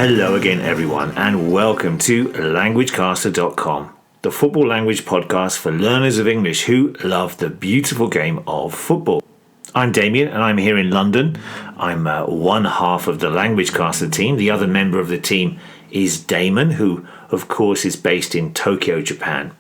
Hello again, everyone, and welcome to LanguageCaster.com, the football language podcast for learners of English who love the beautiful game of football. I'm Damien, and I'm here in London. I'm one half of the LanguageCaster team. The other member of the team is Damon, who, of course, is based in Tokyo, Japan.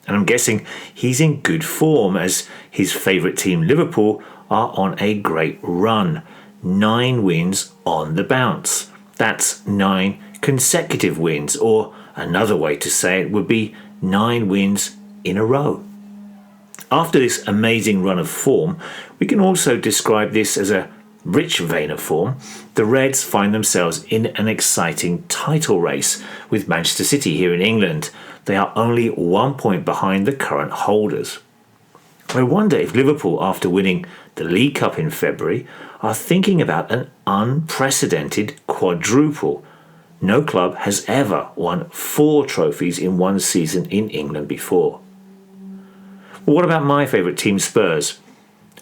And I'm guessing he's in good form as his favourite team, Liverpool, are on a great run. 9 wins on the bounce. That's 9 consecutive wins, or another way to say it would be 9 wins in a row. After this amazing run of form, we can also describe this as a rich vein of form. The Reds find themselves in an exciting title race with Manchester City here in England. They are only 1 point behind the current holders. I wonder if Liverpool, after winning the League Cup in February, are thinking about an unprecedented quadruple. No club has ever won 4 trophies in one season in England before. Well, what about my favourite team, Spurs?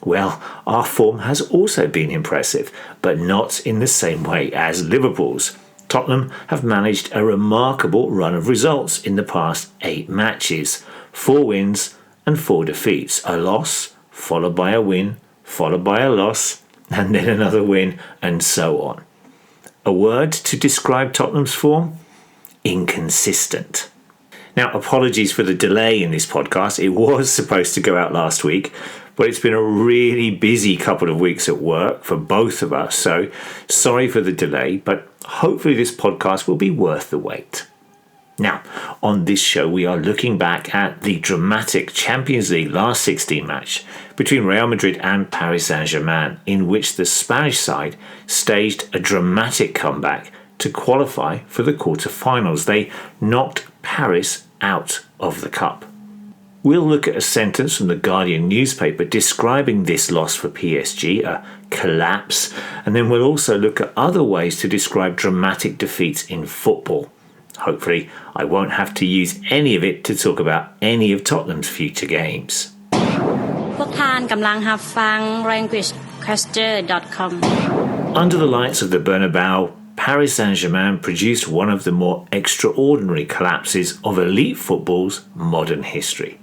Well, our form has also been impressive, but not in the same way as Liverpool's. Tottenham have managed a remarkable run of results in the past 8 matches. 4 wins and 4 defeats. A loss, followed by a win, followed by a loss, and then another win, and so on. A word to describe Tottenham's form? Inconsistent. Now, apologies for the delay in this podcast. It was supposed to go out last week, but it's been a really busy couple of weeks at work for both of us, so sorry for the delay, but hopefully this podcast will be worth the wait. Now, on this show, we are looking back at the dramatic Champions League last 16 match between Real Madrid and Paris Saint-Germain, in which the Spanish side staged a dramatic comeback to qualify for the quarter-finals. They knocked Paris out of the cup. We'll look at a sentence from the Guardian newspaper describing this loss for PSG, a collapse, and then we'll also look at other ways to describe dramatic defeats in football. Hopefully, I won't have to use any of it to talk about any of Tottenham's future games. พวกท่านกำลังรับฟัง LanguageCaster.com Under the lights of the Bernabeu, Paris Saint-Germain produced one of the more extraordinary collapses of elite football's modern history.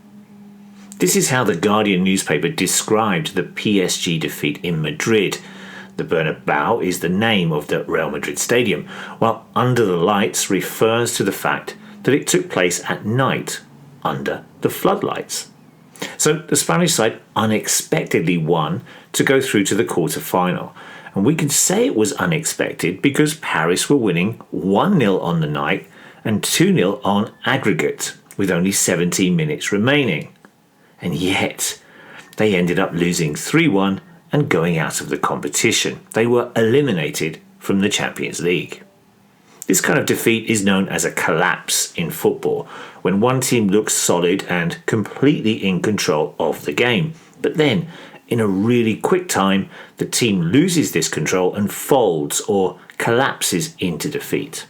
This is how the Guardian newspaper described the PSG defeat in Madrid. The Bernabeu is the name of the Real Madrid stadium, while Under the Lights refers to the fact that it took place at night under the floodlights. So the Spanish side unexpectedly won to go through to the quarter-final. And we can say it was unexpected because Paris were winning 1-0 on the night and 2-0 on aggregate, with only 17 minutes remaining. And yet, they ended up losing 3-1 and going out of the competition. They were eliminated from the Champions League. This kind of defeat is known as a collapse in football, when one team looks solid and completely in control of the game. But then, in a really quick time, the team loses this control and folds or collapses into defeat.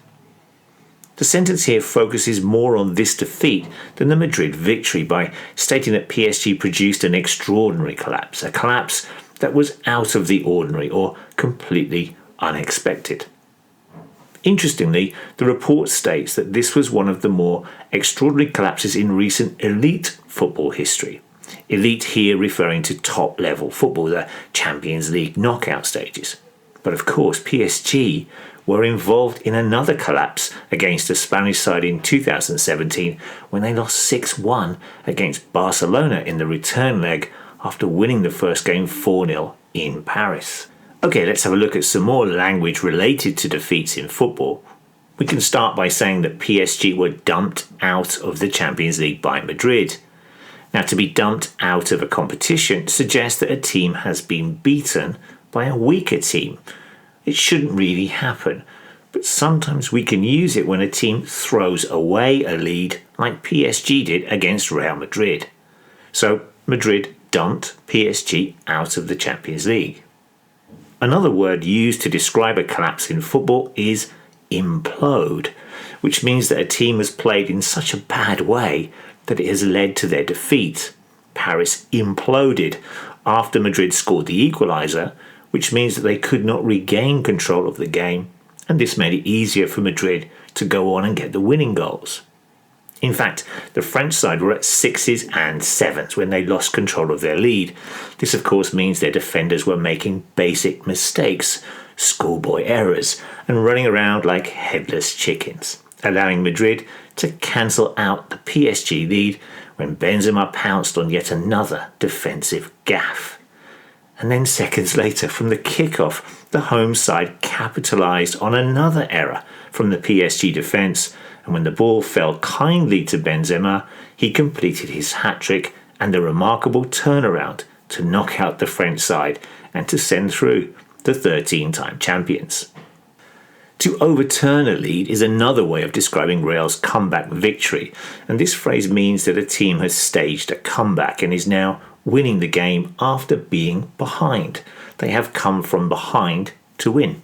The sentence here focuses more on this defeat than the Madrid victory by stating that PSG produced an extraordinary collapse, a collapse that was out of the ordinary or completely unexpected. Interestingly, the report states that this was one of the more extraordinary collapses in recent elite football history. Elite here referring to top-level football, the Champions League knockout stages. But of course, PSG were involved in another collapse against the Spanish side in 2017 when they lost 6-1 against Barcelona in the return leg after winning the first game 4-0 in Paris. Okay, let's have a look at some more language related to defeats in football. We can start by saying that PSG were dumped out of the Champions League by Madrid. Now, to be dumped out of a competition suggests that a team has been beaten by a weaker team. It shouldn't really happen, but sometimes we can use it when a team throws away a lead like PSG did against Real Madrid. So, Madrid dumped PSG out of the Champions League. Another word used to describe a collapse in football is implode, which means that a team has played in such a bad way that it has led to their defeat. Paris imploded after Madrid scored the equaliser, which means that they could not regain control of the game and this made it easier for Madrid to go on and get the winning goals. In fact, the French side were at 6s and 7s when they lost control of their lead. This of course means their defenders were making basic mistakes, schoolboy errors, and running around like headless chickens, allowing Madrid to cancel out the PSG lead when Benzema pounced on yet another defensive gaffe. And then seconds later, from the kickoff, the home side capitalised on another error from the PSG defence, and when the ball fell kindly to Benzema, he completed his hat-trick and a remarkable turnaround to knock out the French side and to send through the 13-time champions. To overturn a lead is another way of describing Real's comeback victory, and this phrase means that a team has staged a comeback and is now winning the game after being behind. They have come from behind to win.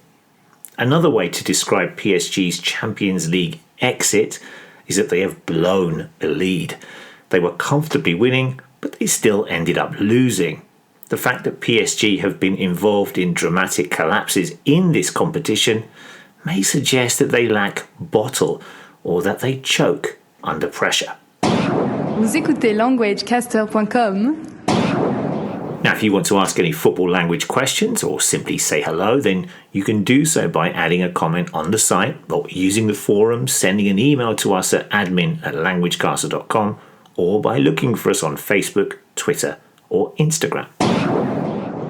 Another way to describe PSG's Champions League exit is that they have blown a lead. They were comfortably winning, but they still ended up losing. The fact that PSG have been involved in dramatic collapses in this competition may suggest that they lack bottle or that they choke under pressure. Vous écoutez languagecaster.com. Now, if you want to ask any football language questions or simply say hello, then you can do so by adding a comment on the site or using the forum, sending an email to us at admin@languagecaster.com, or by looking for us on Facebook, Twitter or Instagram.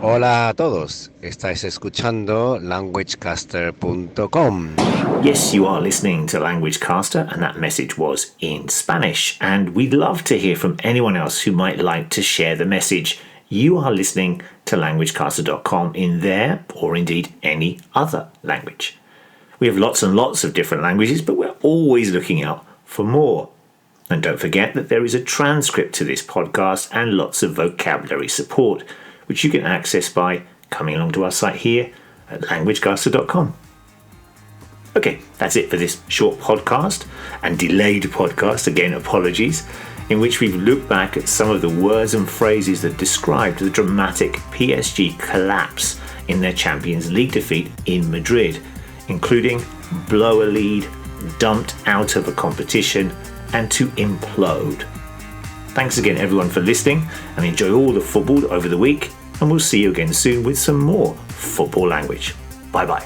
Hola a todos, estáis escuchando languagecaster.com. Yes, you are listening to Languagecaster, and that message was in Spanish, and we'd love to hear from anyone else who might like to share the message. You are listening to languagecaster.com in their, or indeed any other language. We have lots and lots of different languages, but we're always looking out for more. And don't forget that there is a transcript to this podcast and lots of vocabulary support, which you can access by coming along to our site here at languagecaster.com. Okay, that's it for this short podcast and delayed podcast, again apologies, in which we've looked back at some of the words and phrases that described the dramatic PSG collapse in their Champions League defeat in Madrid, including blow a lead, dumped out of a competition, and to implode. Thanks again everyone for listening, and enjoy all the football over the week, and we'll see you again soon with some more football language. Bye bye.